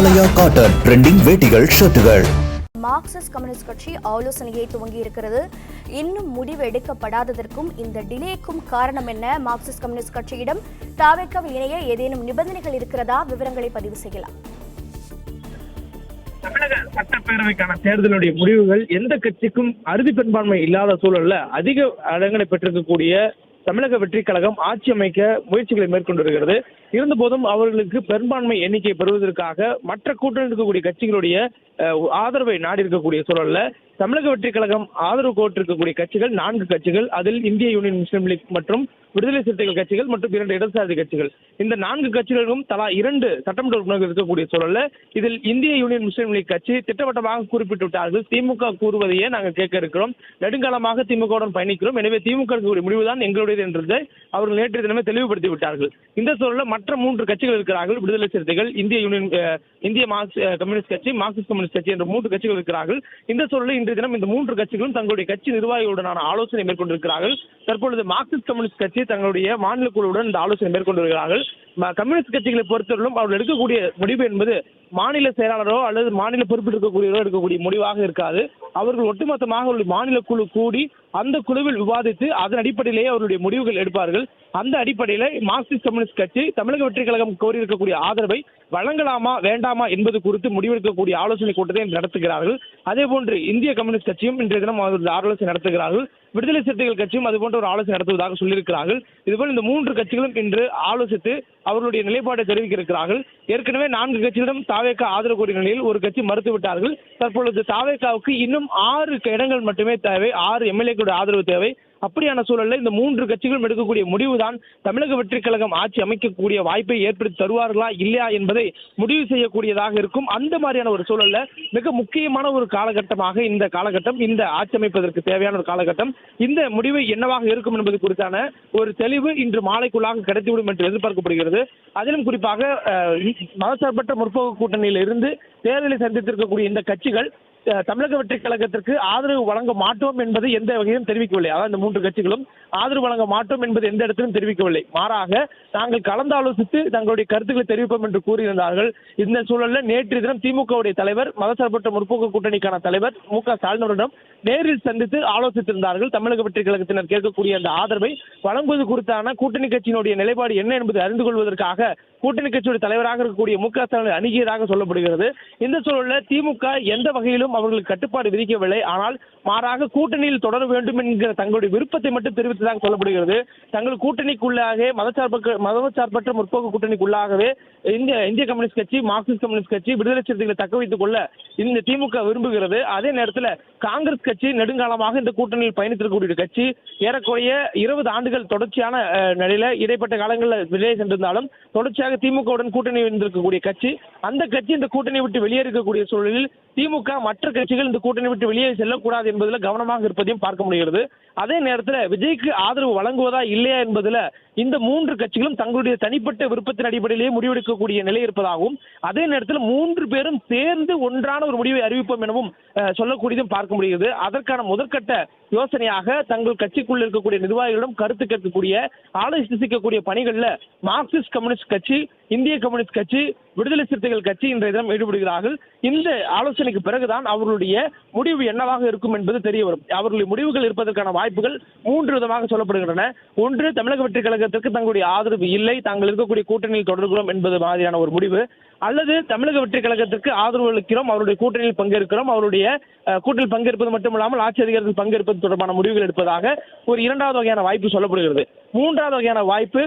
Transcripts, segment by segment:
ஆலயா cotton trending வேட்டிகள் ஷர்ட்டுகள். Marxist communist கட்சி ஆலோசனையை துவங்கி இருக்கிறது. இன்னும் முடிவு எடுக்கப்படாததற்கும் இந்த டிலேக்கும் காரணம் என்ன? மார்க்சிஸ்ட் கம்யூனிஸ்ட் கட்சியிடம் தாவேக்காவில் இணைய ஏதேனும் நிபந்தனைகள் இருக்கிறதா? விவரங்களை பதிவு செய்யலாம். தமிழக சட்டப்பேரவைக்கான தேர்தலுடைய முடிவுகள் எந்த கட்சிக்கும் அறுதி பெரும்பான்மை இல்லாத சூழல்ல அதிக இடங்களை பெற்றிருக்கக்கூடிய தமிழக வெற்றி கழகம் ஆட்சி அமைக்க முயற்சிகளை மேற்கொண்டு வருகிறது. இருந்தபோதும் அவர்களுக்கு பெரும்பான்மை எண்ணிக்கை பெறுவதற்காக மற்ற கூட்டணி இருக்கக்கூடிய கட்சிகளுடைய ஆதரவை நாடி இருக்கக்கூடிய சூழல்ல தமிழக வெற்றி கழகம் ஆதரவு கோட்டிருக்கக்கூடிய கட்சிகள் 4 கட்சிகள். அதில் இந்திய யூனியன் முஸ்லீம் லீக் மற்றும் விடுதலை சிறுத்தைகள் கட்சிகள் மற்றும் 2 இடதுசாரி கட்சிகள். இந்த 4 கட்சிகளும் தலா 2 சட்டமன்ற உறுப்பினர்கள் இருக்கக்கூடிய சூழல்ல இதில் இந்திய யூனியன் முஸ்லீம் லீக் கட்சி திட்டவட்டமாக குறிப்பிட்டு விட்டார்கள். திமுக கூறுவதையே நாங்கள் கேட்க இருக்கிறோம், நெடுங்காலமாக திமுகவுடன் பயணிக்கிறோம், எனவே திமுக இருக்கக்கூடிய முடிவுதான் எங்களுடையது என்றதை அவர்கள் நேற்றைய தினமே தெளிவுபடுத்தி விட்டார்கள். இந்த சூழல்ல மற்ற 3 கட்சிகள் இருக்கிறார்கள். விடுதலை சிறுத்தைகள், இந்திய கம்யூனிஸ்ட் கட்சி, மார்க்சிஸ்ட் கம்யூனிஸ்ட் கட்சி என்ற 3 கட்சிகள் இருக்கிறார்கள். இந்த சூழலில் இன்றைய தினம் இந்த 3 கட்சிகளும் தங்களுடைய கட்சி நிர்வாகிகளுடனான ஆலோசனை மேற்கொண்டிருக்கிறார்கள். தற்பொழுது மார்க்சிஸ்ட் கம்யூனிஸ்ட் கட்சி தங்களுடைய மாநில குழுவுடன் இந்த ஆலோசனை மேற்கொண்டு வருகிறார்கள். கம்யூனிஸ்ட் கட்சிகளை பொறுத்தவரையிலும் அவர்கள் எடுக்கக்கூடிய முடிவு என்பது மாநில செயலாளரோ அல்லது மாநில பொறுப்பில் இருக்கக்கூடியவரோ எடுக்கக்கூடிய முடிவாக இருக்காது. அவர்கள் ஒட்டுமொத்தமாக அவருடைய மாநில குழு கூடி அந்த குழுவில் விவாதித்து அதன் அடிப்படையிலேயே அவருடைய முடிவுகள் எடுப்பார்கள். அந்த அடிப்படையில் மார்க்சிஸ்ட் கம்யூனிஸ்ட் கட்சி தமிழக வெற்றி கழகம் கோரியிருக்கக்கூடிய ஆதரவை வழங்கலாமா வேண்டாமா என்பது குறித்து முடிவெடுக்கக்கூடிய ஆலோசனை கூட்டத்தை நடத்துகிறார்கள். அதே போன்று இந்திய கம்யூனிஸ்ட் கட்சியும் இன்றைய தினம் ஆலோசனை நடத்துகிறார்கள். விடுதலை சிறுத்தைகள் கட்சியும் அதுபோன்ற ஒரு ஆலோசனை நடத்துவதாக சொல்லியிருக்கிறார்கள். இதுபோல் இந்த 3 கட்சிகளும் இன்று ஆலோசித்து அவர்களுடைய நிலைப்பாட்டை தெரிவிக்க இருக்கிறார்கள். ஏற்கனவே 4 கட்சிகளிடம் தாவேக்கா ஆதரவு கோரிய நிலையில் ஒரு கட்சி மறுத்துவிட்டார்கள். தற்பொழுது தாவேக்காவுக்கு இன்னும் 6 இடங்கள் மட்டுமே தேவை, 6 எம்எல்ஏக்களுடைய ஆதரவு தேவை. அப்படியான சூழலில் இந்த 3 கட்சிகளும் எடுக்கக்கூடிய முடிவுதான் தமிழக வெற்றி கழகம் ஆட்சி அமைக்கக்கூடிய வாய்ப்பை ஏற்படுத்தி தருவார்களா இல்லையா என்பதை முடிவு செய்யக்கூடியதாக இருக்கும். அந்த மாதிரியான ஒரு சூழல்ல மிக முக்கியமான ஒரு காலகட்டமாக இந்த காலகட்டம், இந்த ஆட்சி அமைப்பதற்கு தேவையான ஒரு காலகட்டம். இந்த முடிவு என்னவாக இருக்கும் என்பது குறித்தான ஒரு தெளிவு இன்று மாலைக்குள்ளாக கிடைத்துவிடும் என்று எதிர்பார்க்கப்படுகிறது. அதிலும் குறிப்பாக மதசார்பற்ற முற்போக்கு கூட்டணியில் இருந்து தேர்தலை சந்தித்திருக்கக்கூடிய இந்த கட்சிகள் தமிழக வெற்றி கழகத்திற்கு ஆதரவு வழங்க மாட்டோம் என்பது எந்த வகையிலும் தெரிவிக்கவில்லை. அதாவது இந்த 3 கட்சிகளும் ஆதரவு வழங்க மாட்டோம் என்பது எந்த இடத்திலும் தெரிவிக்கவில்லை. மாறாக நாங்கள் கலந்தாலோசித்து தங்களுடைய கருத்துக்களை தெரிவிப்போம் என்று கூறியிருந்தார்கள். இந்த சூழலில் நேற்று தினம் திமுகவுடைய தலைவர், மதசார்பற்ற முற்போக்கு கூட்டணிக்கான தலைவர் மு.க. ஸ்டாலினிடம் நேரில் சந்தித்து ஆலோசித்திருந்தார்கள். தமிழக வெற்றி கழகத்தினர் கேட்கக்கூடிய அந்த ஆதரவை வழங்குவது குறித்தான கூட்டணி கட்சியினுடைய நிலைப்பாடு என்ன என்பதை அறிந்து கொள்வதற்காக கூட்டணி கட்சியுடைய தலைவராக இருக்கக்கூடிய மு.க. ஸ்டாலின் அணுகியதாக சொல்லப்படுகிறது. இந்த சூழலில் திமுக எந்த வகையிலும் அவர்களுக்கு கட்டுப்பாடு விதிக்கவில்லை. ஆனால் மாறாக கூட்டணியில் தொடர வேண்டும் என்கிற தங்களுடைய விருப்பத்தை மட்டும் தெரிவித்ததாக சொல்லப்படுகிறது. தங்கள் கூட்டணிக்குள்ளாக மதசார்பற்ற முற்போக்கு கூட்டணிக்குள்ளாகவே இந்திய கம்யூனிஸ்ட் கட்சி, மார்க்சிஸ்ட் கம்யூனிஸ்ட் கட்சி, விடுதலை சிறுத்தைகளை தக்க வைத்துக் கொள்ள இந்த திமுக விரும்புகிறது. அதே நேரத்தில் காங்கிரஸ் கட்சி நெடுங்காலமாக இந்த கூட்டணியில் பயணித்திருக்கக்கூடிய கட்சி, ஏறக்குறைய 20 ஆண்டுகள் தொடர்ச்சியான நிலையில இடைப்பட்ட காலங்களில் வெளியே சென்றிருந்தாலும் தொடர்ச்சியாக திமுகவுடன் கூட்டணி இருந்திருக்கக்கூடிய கட்சி, அந்த கட்சி இந்த கூட்டணி விட்டு வெளியேறக்கூடிய சூழலில் திமுக மற்ற கட்சிகள் இந்த கூட்டணி விட்டு வெளியே செல்லக்கூடாது என்பதில் கவனமாக இருப்பதையும் பார்க்க முடிகிறது. அதே நேரத்தில் விஜய்க்கு ஆதரவு வழங்குவதா இல்லையா என்பதில் இந்த 3 கட்சிகளும் தங்களுடைய தனிப்பட்ட விருப்பத்தின் அடிப்படையிலேயே முடிவெடுக்கக்கூடிய நிலை இருப்பதாகவும், அதே நேரத்தில் 3 பேரும் சேர்ந்து ஒன்றான ஒரு முடிவை அறிவிப்போம் எனவும் சொல்லக்கூடியதும் பார்க்க முடிகிறது. அதற்கான முதற்கட்ட யோசனையாக தங்கள் கட்சிக்குள் இருக்கக்கூடிய நிர்வாகிகளிடம் கருத்து கேட்கக்கூடிய, ஆலோசிக்கக்கூடிய பணிகளில் மார்க்சிஸ்ட் கம்யூனிஸ்ட் கட்சி, இந்திய கம்யூனிஸ்ட் கட்சி, விடுதலை சிறுத்தைகள் கட்சி இன்றைய தினம் ஈடுபடுகிறார்கள். இந்த ஆலோசனைக்கு பிறகுதான் அவர்களுடைய முடிவு என்னவாக இருக்கும் என்பது தெரிய வரும். அவர்களுடைய முடிவுகள் இருப்பதற்கான வாய்ப்புகள் 3 விதமாக சொல்லப்படுகின்றன. ஒன்று, தமிழக வெற்றி கழகத்திற்கு தங்களுடைய ஆதரவு இல்லை, தாங்கள் இருக்கக்கூடிய கூட்டணியில் தொடர்கிறோம் என்பது மாதிரியான ஒரு முடிவு. அல்லது தமிழக வெற்றி கழகத்திற்கு ஆதரவு அளிக்கிறோம், அவருடைய கூட்டணியில் பங்கேற்கிறோம், அவருடைய கூட்டணியில் பங்கேற்பது மட்டுமல்லாமல் ஆட்சி அதிகாரத்தில் பங்கேற்பது தொடர்பான முடிவுகள் எடுப்பதாக ஒரு 2வது வகையான வாய்ப்பு சொல்லப்படுகிறது. 3வது வகையான வாய்ப்பு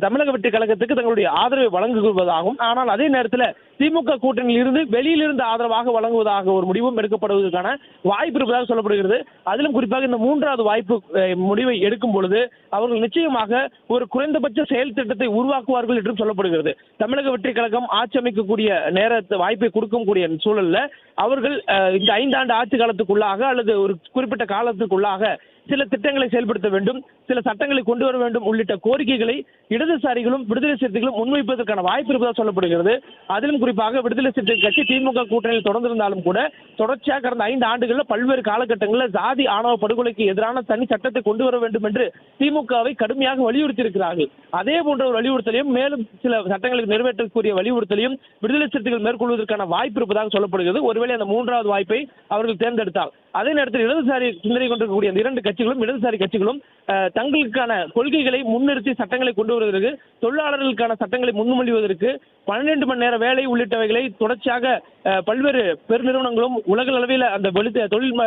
தமிழக வெற்றி கழகத்துக்கு தங்களுடைய ஆதரவை வழங்குவதாகும். ஆனால் அதே நேரத்தில் திமுக கூட்டணியில் இருந்து வெளியிலிருந்து ஆதரவாக வழங்குவதாக ஒரு முடிவும் எடுக்கப்படுவதற்கான வாய்ப்பு இருப்பதாக சொல்லப்படுகிறது. அதிலும் குறிப்பாக இந்த 3வது வாய்ப்பு முடிவை எடுக்கும் பொழுது அவர்கள் நிச்சயமாக ஒரு குறைந்தபட்ச செயல் திட்டத்தை உருவாக்குவார்கள் என்றும் சொல்லப்படுகிறது. தமிழக வெற்றி கழகம் ஆட்சி அமைக்கக்கூடிய நேரத்தை வாய்ப்பை கொடுக்கக்கூடிய சூழல்ல அவர்கள் இந்த 5 ஆண்டு ஆட்சி காலத்துக்குள்ளாக அல்லது ஒரு குறிப்பிட்ட காலத்துக்குள்ளாக சில திட்டங்களை செயல்படுத்த வேண்டும். சில சட்டங்களை கொண்டு வர வேண்டும் உள்ளிட்ட கோரிக்கைகளை இடதுசாரிகளும் விடுதலை சிறுத்தைகளும் முன்வைப்பதற்கான வாய்ப்பு இருப்பதாக சொல்லப்படுகிறது. அதிலும் குறிப்பாக விடுதலை சிறுத்தை கட்சி திமுக கூட்டணியில் தொடர்ந்திருந்தாலும் கூட தொடர்ச்சியாக கடந்த 5 ஆண்டுகளில் பல்வேறு காலகட்டங்களில் சாதி ஆணவ படுகொலைக்கு எதிரான தனி சட்டத்தை கொண்டு வர வேண்டும் என்று திமுகவை கடுமையாக வலியுறுத்தி இருக்கிறார்கள். அதே போன்ற ஒரு வலியுறுத்தலையும் மேலும் சில சட்டங்களுக்கு நிறைவேற்றக்கூடிய வலியுறுத்தலையும் விடுதலை சிறுத்தைகள் மேற்கொள்வதற்கான வாய்ப்பு இருப்பதாக சொல்லப்படுகிறது. ஒருவேளை அந்த 3வது வாய்ப்பை அவர்கள் தேர்ந்தெடுத்தால், அதே நேரத்தில் இடதுசாரி சிந்தனை கொண்டிருக்கக்கூடிய அந்த 2 கட்சிகளும் இடதுசாரி கட்சிகளும் தங்களுக்கான கொள்கைகளை முன்னிறுத்தி சட்டங்களை கொண்டு வருவதற்கு, தொழிலாளர்களுக்கான சட்டங்களை முன்மொழிவதற்கு 12 மணி நேர வேலை உள்ளிட்டவைகளை தொடர்ச்சியாக பல்வேறு பெருநிறுவனங்களும் உலக அளவில் அந்த தொழில்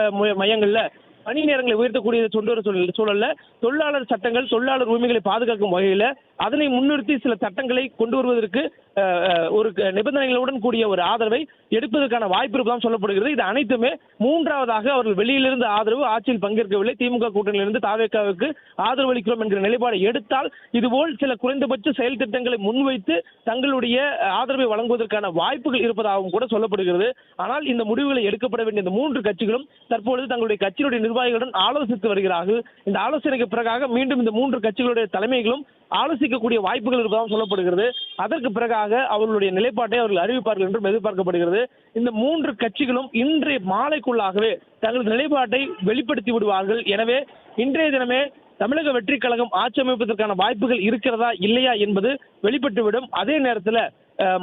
மையங்கள்ல பணி நேரங்களை உயர்த்தக்கூடிய சூழல்ல தொழிலாளர் சட்டங்கள், தொழிலாளர் உரிமைகளை பாதுகாக்கும் வகையில அதனை முன்னிறுத்தி சில சட்டங்களை கொண்டு வருவதற்கு ஒரு நிபந்தனைகளுடன் கூடிய ஒரு ஆதரவை எடுப்பதற்கான வாய்ப்பு இருப்பதாக சொல்லப்படுகிறது. இது அனைத்துமே 3வதாக அவர்கள் வெளியிலிருந்து ஆதரவு, ஆட்சியில் பங்கேற்கவில்லை, திமுக கூட்டணியிலிருந்து தாவேக்காவுக்கு ஆதரவு அளிக்கிறோம் என்கிற நிலைப்பாடு எடுத்தால் இதுபோல் சில குறைந்தபட்ச செயல் திட்டங்களை முன்வைத்து தங்களுடைய ஆதரவை வழங்குவதற்கான வாய்ப்புகள் இருப்பதாகவும் கூட சொல்லப்படுகிறது. ஆனால் இந்த முடிவுகளை எடுக்கப்பட வேண்டிய இந்த 3 கட்சிகளும் தற்பொழுது தங்களுடைய கட்சியினுடைய நிர்வாகிகளுடன் ஆலோசித்து வருகிறார்கள். இந்த ஆலோசனைக்கு பிறகாக மீண்டும் இந்த 3 கட்சிகளுடைய தலைமைகளும் ஆலோசிக்கக்கூடிய வாய்ப்புகள் இருப்பதாக சொல்லப்படுகிறது. அதற்கு பிறகாக அவர்களுடைய நிலைப்பாட்டை அவர்கள் அறிவிப்பார்கள் என்றும் எதிர்பார்க்கப்படுகிறது. இந்த 3 கட்சிகளும் இன்றைய மாலைக்குள்ளாகவே தங்களது நிலைப்பாட்டை வெளிப்படுத்தி விடுவார்கள். எனவே இன்றைய தினமே தமிழக வெற்றி கழகம் ஆட்சி அமைப்பதற்கான வாய்ப்புகள் இருக்கிறதா இல்லையா என்பது வெளிப்பட்டுவிடும். அதே நேரத்தில்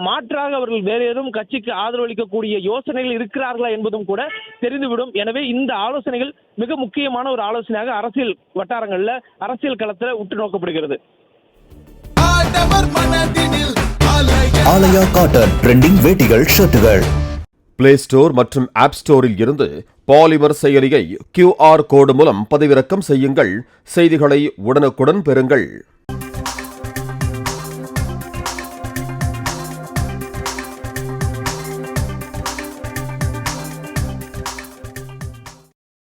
மாற்றாக அவர்கள் வேறு ஏதும் கட்சிக்கு ஆதரவு அளிக்கக்கூடிய யோசனைகள் இருக்கிறார்களா என்பதும் கூட தெரிந்துவிடும். எனவே இந்த ஆலோசனைகள் மிக முக்கியமான ஒரு ஆலோசனையாக அரசியல் வட்டாரங்கள்ல, அரசியல் களத்தில் உற்று நோக்கப்படுகிறது. ஆலயா காட்டன் ட்ரெண்டிங் வேட்டிகள் ஷர்ட்டுகள். பிளே ஸ்டோர் மற்றும் ஆப் ஸ்டோரில் இருந்து பாலிமர் செயலியை QR கோடு மூலம் பதிவிறக்கம் செய்யுங்கள். செய்திகளை உடனுக்குடன் பெறுங்கள்.